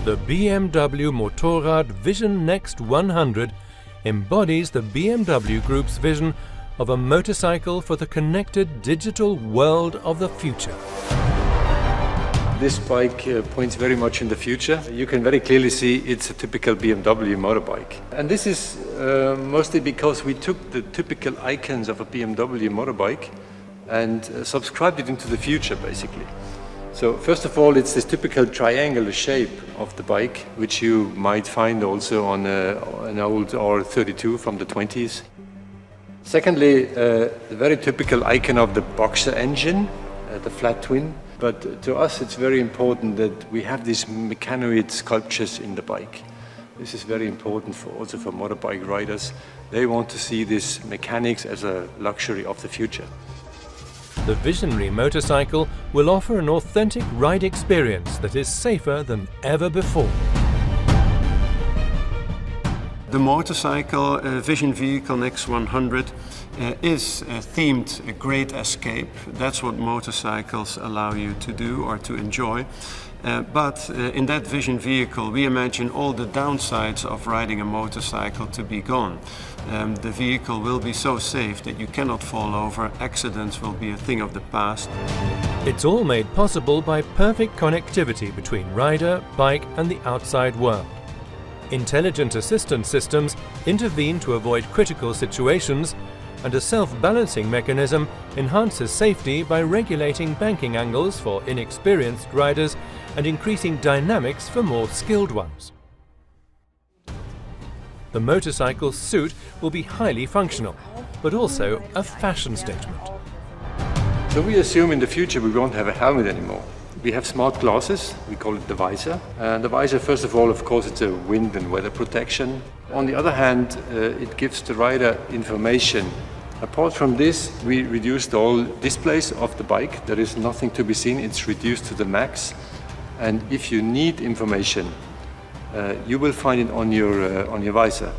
The BMW Motorrad Vision Next 100 embodies the BMW Group's vision of a motorcycle for the connected digital world of the future. This bike points very much in the future. You can very clearly see it's a typical BMW motorbike. And this is mostly because we took the typical icons of a BMW motorbike and subscribed it into the future, basically. So first of all, it's this typical triangular shape of the bike, which you might find also on an old R32 from the 20s. Secondly, the very typical icon of the boxer engine, the flat twin. But to us, it's very important that we have these mechanoid sculptures in the bike. This is very important also for motorbike riders. They want to see this mechanics as a luxury of the future. The visionary motorcycle will offer an authentic ride experience that is safer than ever before. The motorcycle Vision Vehicle Next 100 is themed a great escape. That's what motorcycles allow you to do or to enjoy. But in that vision vehicle, we imagine all the downsides of riding a motorcycle to be gone. The vehicle will be so safe that you cannot fall over, accidents will be a thing of the past. It's all made possible by perfect connectivity between rider, bike and the outside world. Intelligent assistance systems intervene to avoid critical situations, and a self-balancing mechanism enhances safety by regulating banking angles for inexperienced riders and increasing dynamics for more skilled ones. The motorcycle suit will be highly functional, but also a fashion statement. So we assume in the future we won't have a helmet anymore. We have smart glasses, we call it the visor. And the visor, first of all, of course, it's a wind and weather protection. On the other hand, it gives the rider information. Apart from this, we reduced all displays of the bike. There is nothing to be seen, it's reduced to the max. And if you need information, you will find it on your visor.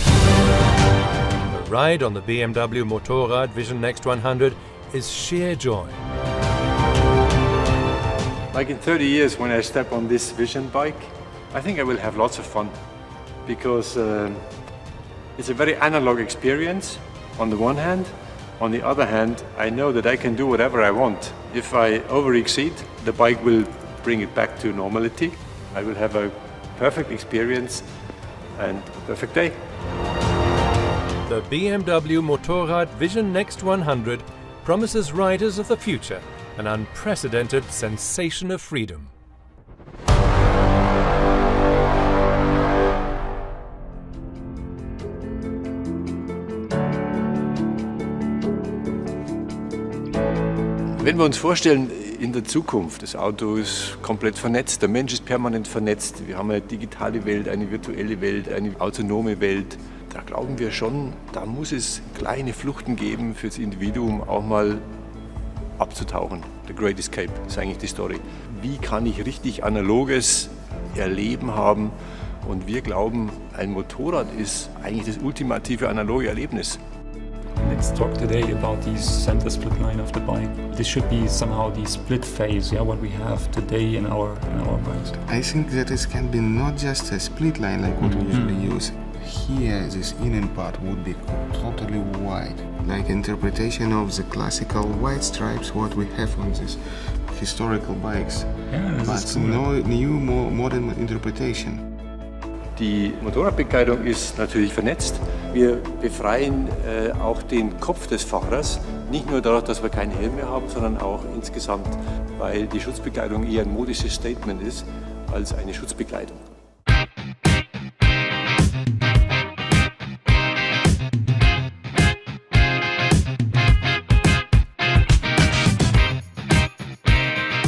The ride on the BMW Motorrad Vision Next 100 is sheer joy. Like in 30 years, when I step on this Vision bike, I think I will have lots of fun because it's a very analog experience on the one hand. On the other hand, I know that I can do whatever I want. If I over-exceed, the bike will bring it back to normality. I will have a perfect experience and a perfect day. The BMW Motorrad Vision Next 100 promises riders of the future an unprecedented sensation of freedom. Wenn wir uns vorstellen, in der Zukunft, das Auto ist komplett vernetzt, der Mensch ist permanent vernetzt, wir haben eine digitale Welt, eine virtuelle Welt, eine autonome Welt, da glauben wir schon, da muss es kleine Fluchten geben für das Individuum, auch mal abzutauchen. The Great Escape ist eigentlich die Story. Wie kann ich richtig analoges Erleben haben? Und wir glauben, ein Motorrad ist eigentlich das ultimative analoge Erlebnis. Let's talk today about the center split line of the bike. This should be somehow the split phase, what we have today in our bikes. I think that it can be not just a split line like what we usually use. Here, this inner part would be totally white, like interpretation of the classical white stripes what we have on these historical bikes, but no new modern interpretation. Die Motorradbekleidung ist natürlich vernetzt. Wir befreien auch den Kopf des Fahrers, nicht nur dadurch, dass wir keinen Helm mehr haben, sondern auch insgesamt, weil die Schutzbekleidung eher ein modisches Statement ist als eine Schutzbekleidung.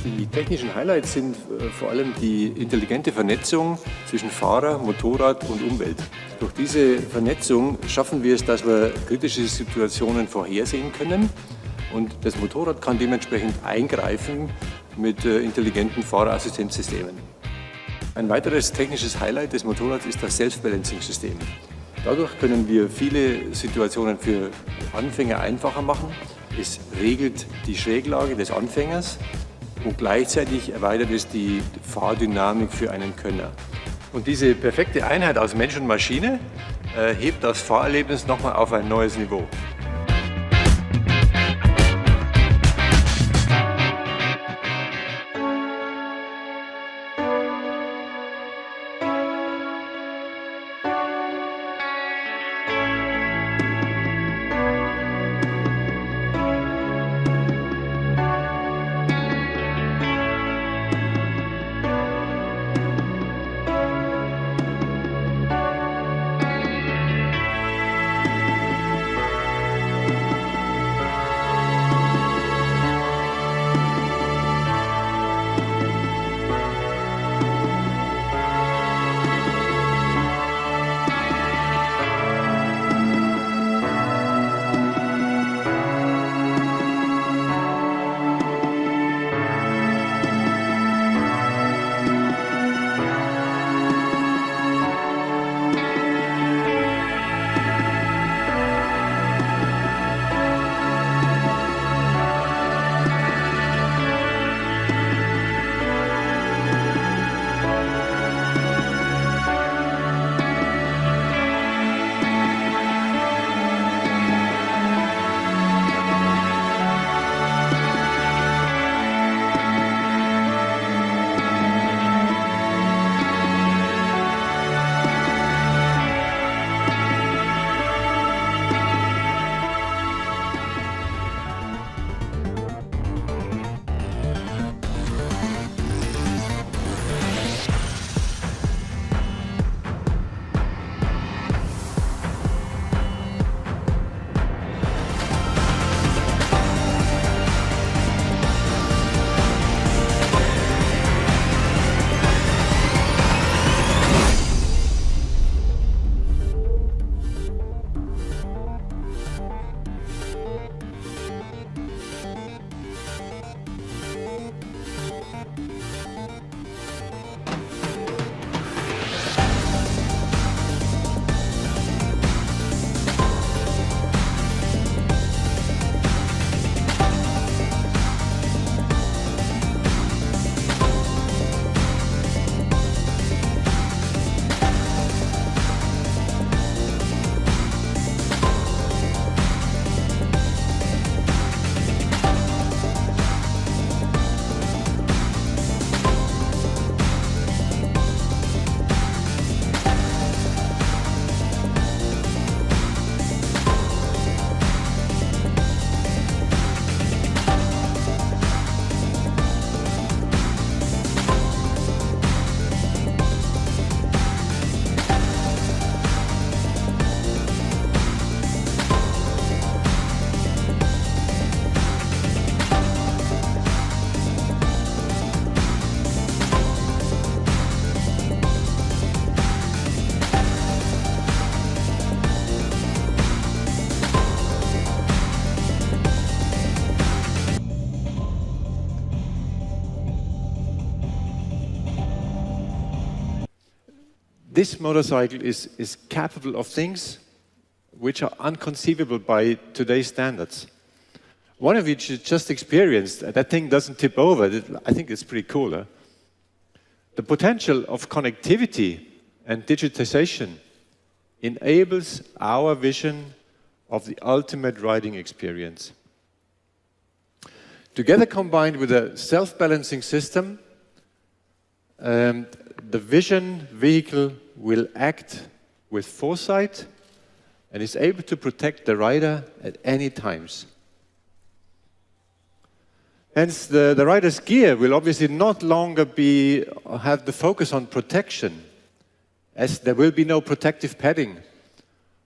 Die technischen Highlights sind vor allem die intelligente Vernetzung zwischen Fahrer, Motorrad und Umwelt. Durch diese Vernetzung schaffen wir es, dass wir kritische Situationen vorhersehen können und das Motorrad kann dementsprechend eingreifen mit intelligenten Fahrerassistenzsystemen. Ein weiteres technisches Highlight des Motorrads ist das Self-Balancing-System. Dadurch können wir viele Situationen für Anfänger einfacher machen. Es regelt die Schräglage des Anfängers. und gleichzeitig erweitert es die Fahrdynamik für einen Könner. Und diese perfekte Einheit aus Mensch und Maschine hebt das Fahrerlebnis nochmal auf ein neues Niveau. This motorcycle is capable of things which are unconceivable by today's standards. One of which you just experienced, that thing doesn't tip over. I think it's pretty cool. Huh? The potential of connectivity and digitization enables our vision of the ultimate riding experience. Together combined with a self-balancing system, the vision vehicle will act with foresight and is able to protect the rider at any times. Hence, the rider's gear will obviously not longer have the focus on protection, as there will be no protective padding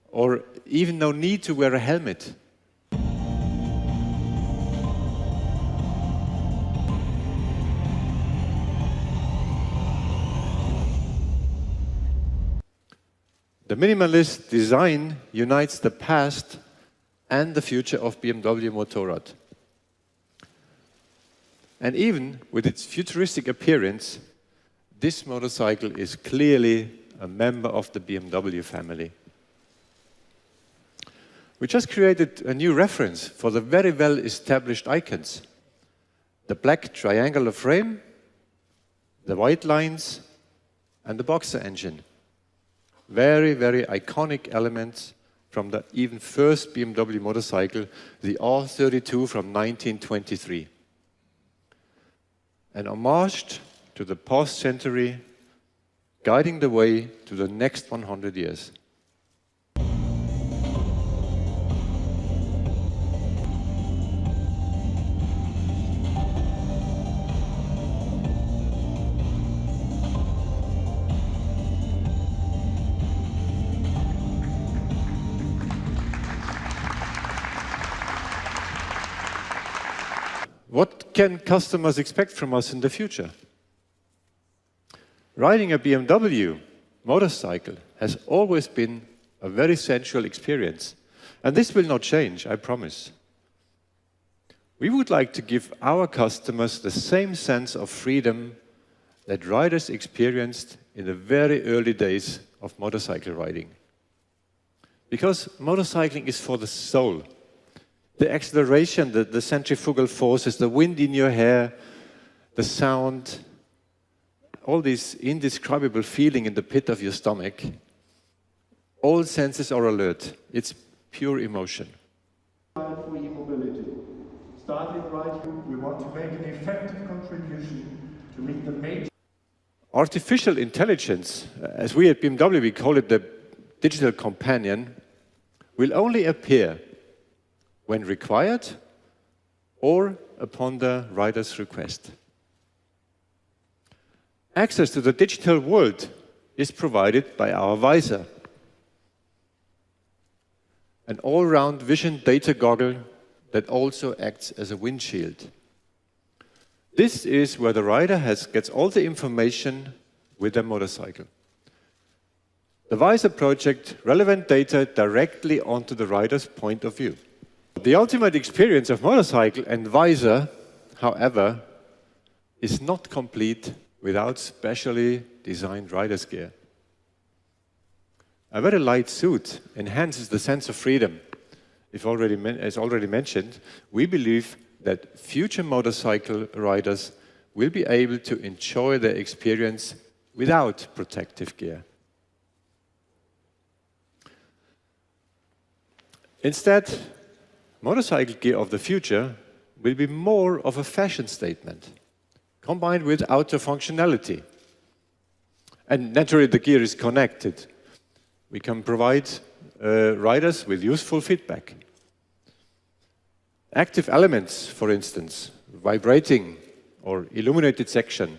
or even no need to wear a helmet. The minimalist design unites the past and the future of BMW Motorrad. And even with its futuristic appearance, this motorcycle is clearly a member of the BMW family. We just created a new reference for the very well-established icons. the black triangular frame, the white lines, and the Boxer engine. Very, very iconic elements from the even first BMW motorcycle, the R32 from 1923. An homage to the past century, guiding the way to the next 100 years. What can customers expect from us in the future? Riding a BMW motorcycle has always been a very sensual experience, and this will not change, I promise. We would like to give our customers the same sense of freedom that riders experienced in the very early days of motorcycle riding. Because motorcycling is for the soul. The acceleration, the centrifugal forces, the wind in your hair, the sound, all this indescribable feeling in the pit of your stomach, all senses are alert. It's pure emotion. For e-mobility. Starting right here, we want to make an effective contribution to meet the major... Artificial intelligence, as we at BMW we call it the digital companion, will only appear when required or upon the rider's request. Access to the digital world is provided by our visor, an all-round vision data goggle that also acts as a windshield. This is where the rider gets all the information with their motorcycle. The visor projects relevant data directly onto the rider's point of view. The ultimate experience of motorcycle and visor, however, is not complete without specially designed rider's gear. A very light suit enhances the sense of freedom. As already mentioned, we believe that future motorcycle riders will be able to enjoy their experience without protective gear. Instead, motorcycle gear of the future will be more of a fashion statement, combined with outdoor functionality. And naturally, the gear is connected. We can provide riders with useful feedback. Active elements, for instance, vibrating or illuminated section,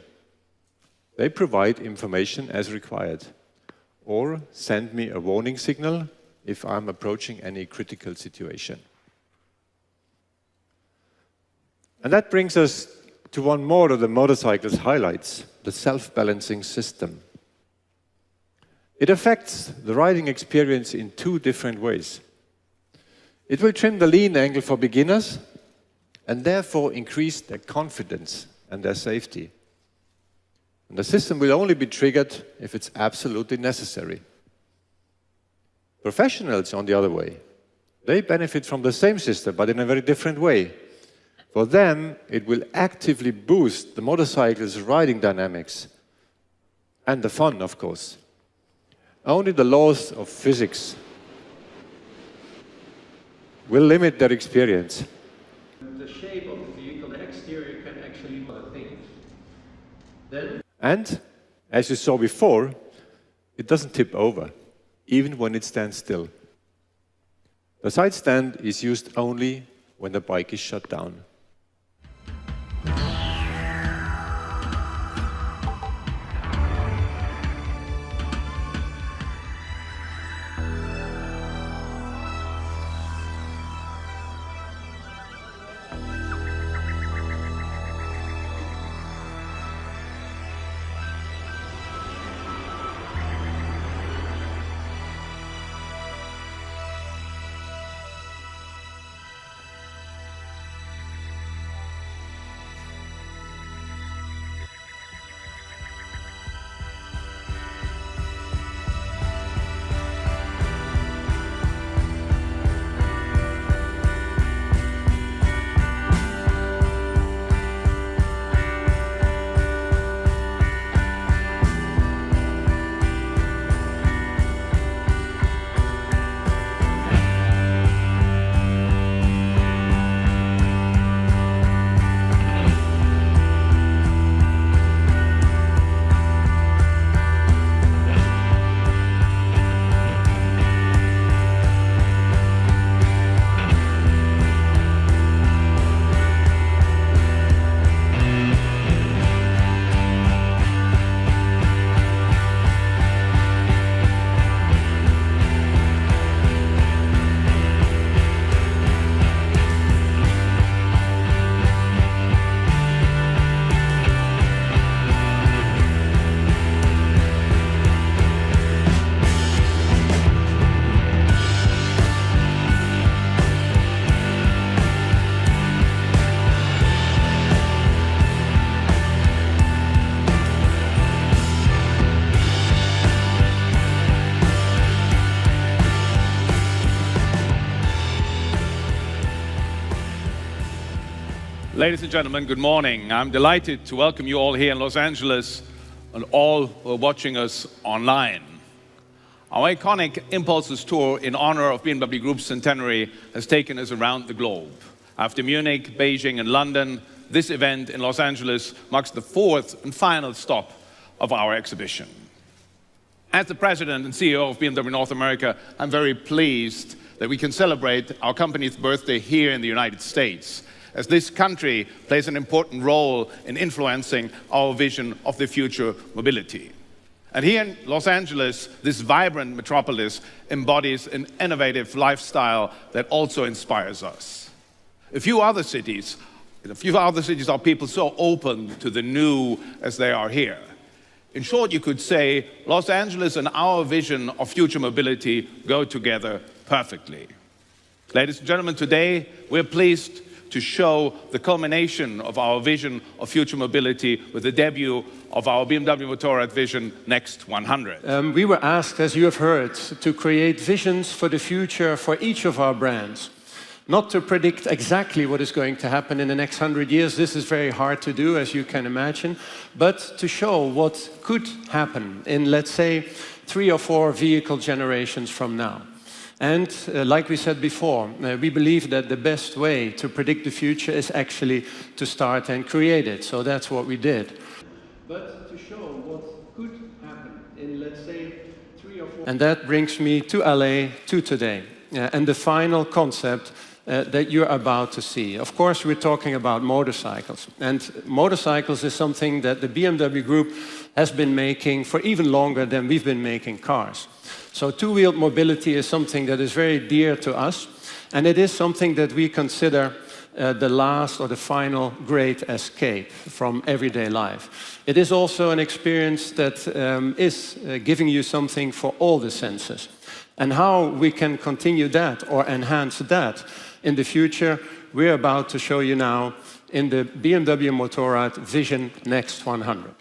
they provide information as required, or send me a warning signal if I'm approaching any critical situation. And that brings us to one more of the motorcycle's highlights, the self-balancing system. It affects the riding experience in two different ways. It will trim the lean angle for beginners and therefore increase their confidence and their safety. And the system will only be triggered if it's absolutely necessary. Professionals, on the other way, they benefit from the same system, but in a very different way. For them, it will actively boost the motorcycle's riding dynamics and the fun, of course. Only the laws of physics will limit their experience. The shape of the vehicle, the exterior, can actually do other things. Then, and, as you saw before, it doesn't tip over, even when it stands still. The side stand is used only when the bike is shut down. Ladies and gentlemen, good morning. I'm delighted to welcome you all here in Los Angeles and all who are watching us online. Our iconic Impulses tour in honor of BMW Group's centenary has taken us around the globe. After Munich, Beijing and London, this event in Los Angeles marks the fourth and final stop of our exhibition. As the President and CEO of BMW North America, I'm very pleased that we can celebrate our company's birthday here in the United States, as this country plays an important role in influencing our vision of the future mobility. And here in Los Angeles, this vibrant metropolis embodies an innovative lifestyle that also inspires us. In a few other cities are people so open to the new as they are here. In short, you could say Los Angeles and our vision of future mobility go together perfectly. Ladies and gentlemen, today we're pleased to show the culmination of our vision of future mobility with the debut of our BMW Motorrad Vision Next 100. We were asked, as you have heard, to create visions for the future for each of our brands. Not to predict exactly what is going to happen in the next 100 years, this is very hard to do, as you can imagine, but to show what could happen in, let's say, 3 or 4 vehicle generations from now. And like we said before, we believe that the best way to predict the future is actually to start and create it. So that's what we did. But to show what could happen in, let's say, 3 or 4... And that brings me to LA, to today. And the final concept that you're about to see. Of course, we're talking about motorcycles. And motorcycles is something that the BMW Group has been making for even longer than we've been making cars. So two-wheeled mobility is something that is very dear to us, and it is something that we consider the last or the final great escape from everyday life. It is also an experience that is giving you something for all the senses. And how we can continue that or enhance that in the future, we're about to show you now in the BMW Motorrad Vision Next 100.